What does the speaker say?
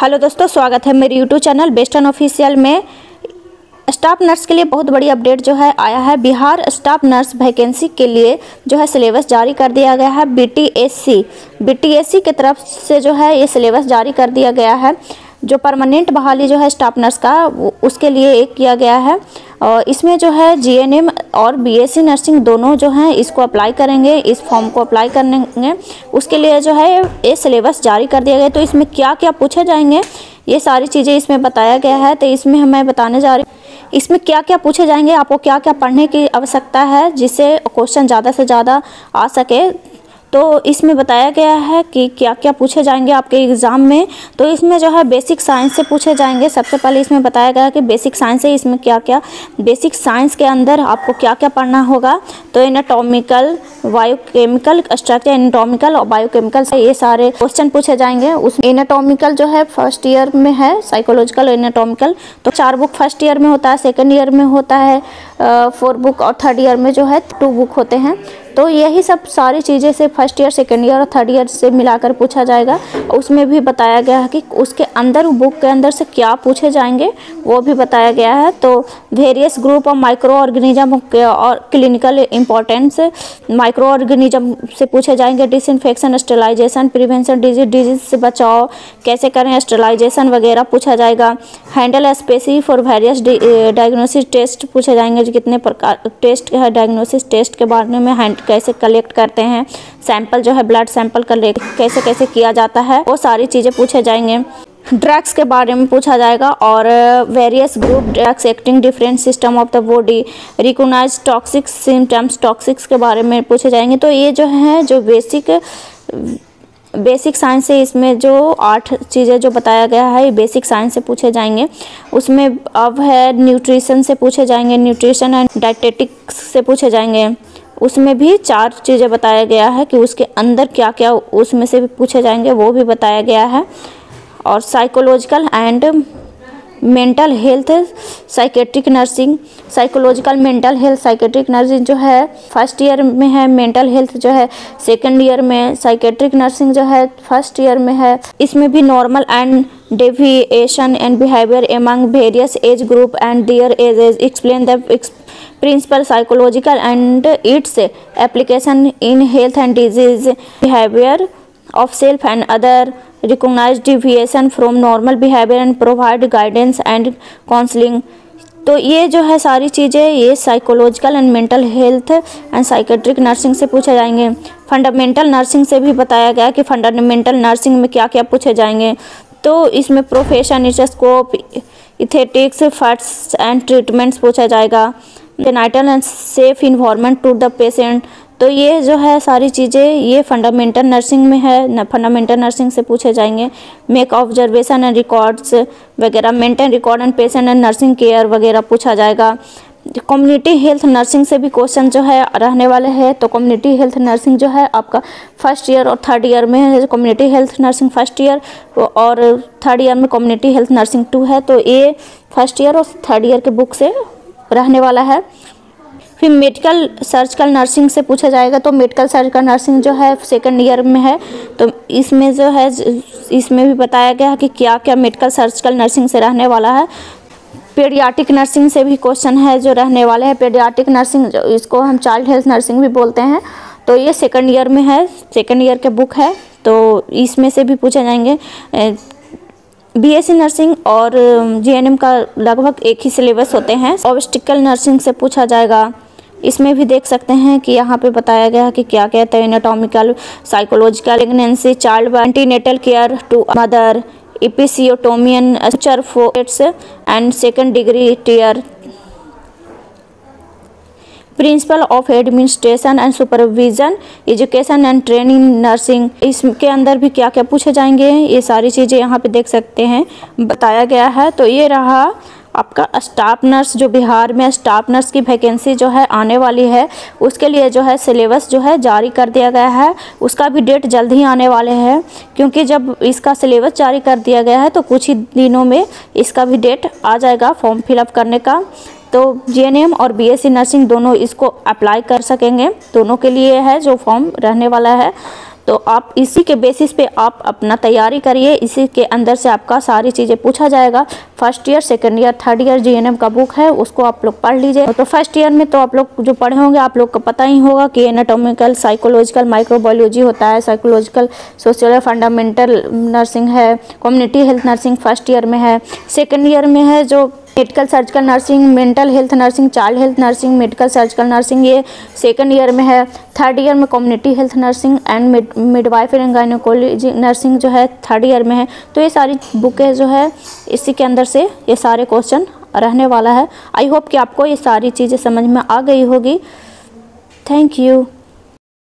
Hello दोस्तों, स्वागत है मेरे यूट्यूब चैनल बेस्टन ऑफिशियल में। स्टाफ नर्स के लिए बहुत बड़ी अपडेट जो है आया है। बिहार स्टाफ नर्स वैकेंसी के लिए जो है सिलेबस जारी कर दिया गया है। बीटीएससी की तरफ से जो है ये सिलेबस जारी कर दिया गया है। जो परमानेंट बहाली जो है स्टाफ नर्स का उसके लिए एक किया गया है। और इसमें जो है जीएनएम और बीएससी नर्सिंग दोनों जो हैं इसको अप्लाई करेंगे, इस फॉर्म को अप्लाई करेंगे। उसके लिए जो है ये सिलेबस जारी कर दिया गया है। तो इसमें क्या क्या पूछे जाएंगे ये सारी चीज़ें इसमें बताया गया है। तो इसमें मैं बताने जा रही हूँ इसमें क्या क्या पूछे जाएंगे, आपको क्या क्या पढ़ने की आवश्यकता है जिससे क्वेश्चन ज़्यादा से ज़्यादा आ सके। तो इसमें बताया गया है कि क्या क्या पूछे जाएंगे आपके एग्ज़ाम में। तो इसमें जो है बेसिक साइंस से पूछे जाएंगे। सबसे पहले इसमें बताया गया है कि बेसिक साइंस है, इसमें क्या क्या बेसिक साइंस के अंदर आपको क्या क्या पढ़ना होगा। तो एनाटॉमिकल, बायोकेमिकल स्ट्रक्चर, एनाटॉमिकल और बायोकेमिकल से ये सारे क्वेश्चन पूछे जाएंगे। उसमें एनाटॉमिकल जो है फर्स्ट ईयर में है, साइकोलॉजिकल एनाटॉमिकल तो 4 बुक फर्स्ट ईयर में होता है, सेकेंड ईयर में होता है 4 बुक और थर्ड ईयर में जो है 2 बुक होते हैं। तो यही सब सारी चीज़ें से फर्स्ट ईयर, सेकेंड ईयर और थर्ड ईयर से मिलाकर पूछा जाएगा। उसमें भी बताया गया है कि उसके अंदर बुक के अंदर से क्या पूछे जाएंगे वो भी बताया गया है। तो various group of micro organism और क्लिनिकल इंपॉर्टेंस माइक्रो ऑर्गेनिज्म से पूछे जाएंगे। डिसइंफेक्शन, स्टेलाइजेशन, प्रिवेंशन, डिजीज से बचाव कैसे करें, स्टेलाइजेशन वगैरह पूछा जाएगा। हैंडल स्पेसी फॉर वेरियस डायग्नोसिस टेस्ट पूछे जाएंगे, जो कितने प्रकार टेस्ट है, डायग्नोसिस टेस्ट के बारे में कैसे कलेक्ट करते हैं, सैंपल जो है ब्लड सैंपल कलेक्ट कैसे कैसे किया जाता है, वो सारी चीज़ें पूछे जाएंगे। ड्रग्स के बारे में पूछा जाएगा और various group drugs acting different system of the body, recognise toxic symptoms, toxics के बारे में पूछे जाएंगे। तो ये जो है जो बेसिक साइंस से इसमें जो 8 चीज़ें जो बताया गया है ये बेसिक साइंस से पूछे जाएंगे। उसमें अब है न्यूट्रिशन से पूछे जाएंगे, न्यूट्रिशन एंड डाइटेटिक्स से पूछे जाएंगे। उसमें भी 4 चीज़ें बताया गया है कि उसके अंदर क्या क्या उसमें से भी पूछे जाएंगे वो भी बताया गया है। और psychological and mental health psychiatric nursing, psychological mental health psychiatric nursing जो है फर्स्ट ईयर में है, मेंटल हेल्थ जो है सेकंड ईयर में, साइकेट्रिक नर्सिंग जो है फर्स्ट ईयर में है। इसमें भी normal and deviation and behaviour among various age group and there edges, explain the principal psychological and its application in health and disease, behavior of self and other, recognize deviation from normal behavior and provide guidance and counseling। तो ये जो है सारी चीज़ें ये psychological and mental health and psychiatric nursing से पूछे जाएंगे। फंडामेंटल नर्सिंग से भी बताया गया कि फंडामेंटल नर्सिंग में क्या क्या पूछे जाएंगे। तो इसमें profession, scope, ethics, facts and treatments पूछा जाएगा। नाइटल and safe environment to the patient. तो ये जो है सारी चीज़ें ये फंडामेंटल नर्सिंग में है, फंडामेंटल नर्सिंग से पूछे जाएंगे। मेक ऑब्जर्वेशन एंड रिकॉर्ड्स वगैरह, maintain record and patient and nursing care वगैरह पूछा जाएगा। कम्युनिटी हेल्थ नर्सिंग से भी क्वेश्चन जो है रहने वाले हैं। तो कम्युनिटी हेल्थ नर्सिंग जो है आपका फर्स्ट ईयर और थर्ड ईयर में है। Community health nursing first year और थर्ड ईयर में कम्युनिटी हेल्थ नर्सिंग 2 है। तो ये फर्स्ट ईयर और थर्ड ईयर के बुक से रहने वाला है। फिर मेडिकल सर्जिकल नर्सिंग से पूछा जाएगा। तो मेडिकल सर्जिकल नर्सिंग जो है सेकंड ईयर में है। तो इसमें जो है इसमें भी बताया गया है कि क्या क्या मेडिकल सर्जिकल नर्सिंग से रहने वाला है। पीडियाट्रिक नर्सिंग से भी क्वेश्चन है जो रहने वाले हैं। पीडियाट्रिक नर्सिंग जो इसको हम चाइल्ड हेल्थ नर्सिंग भी बोलते हैं। तो ये सेकंड ईयर में है, सेकंड ईयर के बुक है। तो इसमें से भी पूछे जाएंगे। बीएससी नर्सिंग और जीएनएम का लगभग एक ही सिलेबस होते हैं। ऑब्स्टिकल नर्सिंग से पूछा जाएगा। इसमें भी देख सकते हैं कि यहाँ पे बताया गया है कि क्या क्या है। Anatomical, psychological, pregnancy, child antenatal care to mother, episiotomy fourth and second degree tear, principle of administration and supervision, education and training nursing. इसके अंदर भी क्या क्या पूछे जाएंगे ये सारी चीज़ें यहाँ पे देख सकते हैं बताया गया है। तो ये रहा आपका स्टाफ नर्स, जो बिहार में स्टाफ नर्स की वैकेंसी जो है आने वाली है उसके लिए जो है सिलेबस जो है जारी कर दिया गया है। उसका भी डेट जल्द ही आने वाले हैं, क्योंकि जब इसका सिलेबस जारी कर दिया गया है तो कुछ ही दिनों में इसका भी डेट आ जाएगा फॉर्म फिलअप करने का। तो जीएनएम और बीएससी नर्सिंग दोनों इसको अप्लाई कर सकेंगे, दोनों के लिए है जो फॉर्म रहने वाला है। तो आप इसी के बेसिस पे आप अपना तैयारी करिए। इसी के अंदर से आपका सारी चीज़ें पूछा जाएगा। First year, second year, third year GNM का बुक है, उसको आप लोग पढ़ लीजिए। तो फर्स्ट ईयर में तो आप लोग जो पढ़े होंगे आप लोग को पता ही होगा कि एनाटॉमिकल, साइकोलॉजिकल, माइक्रोबायोलॉजी होता है, साइकोलॉजिकल, सोशल, फंडामेंटल नर्सिंग है, community health nursing first year में है। सेकेंड ईयर में है जो medical surgical nursing, mental health nursing, child health nursing, medical surgical nursing, ये सेकंड ईयर में है। थर्ड ईयर में community health nursing and midwifery and gynaecology nursing जो है थर्ड ईयर में है। तो ये सारी बुकें जो है इसी के अंदर से ये सारे क्वेश्चन रहने वाला है। आई होप कि आपको ये सारी चीज़ें समझ में आ गई होगी। Thank you.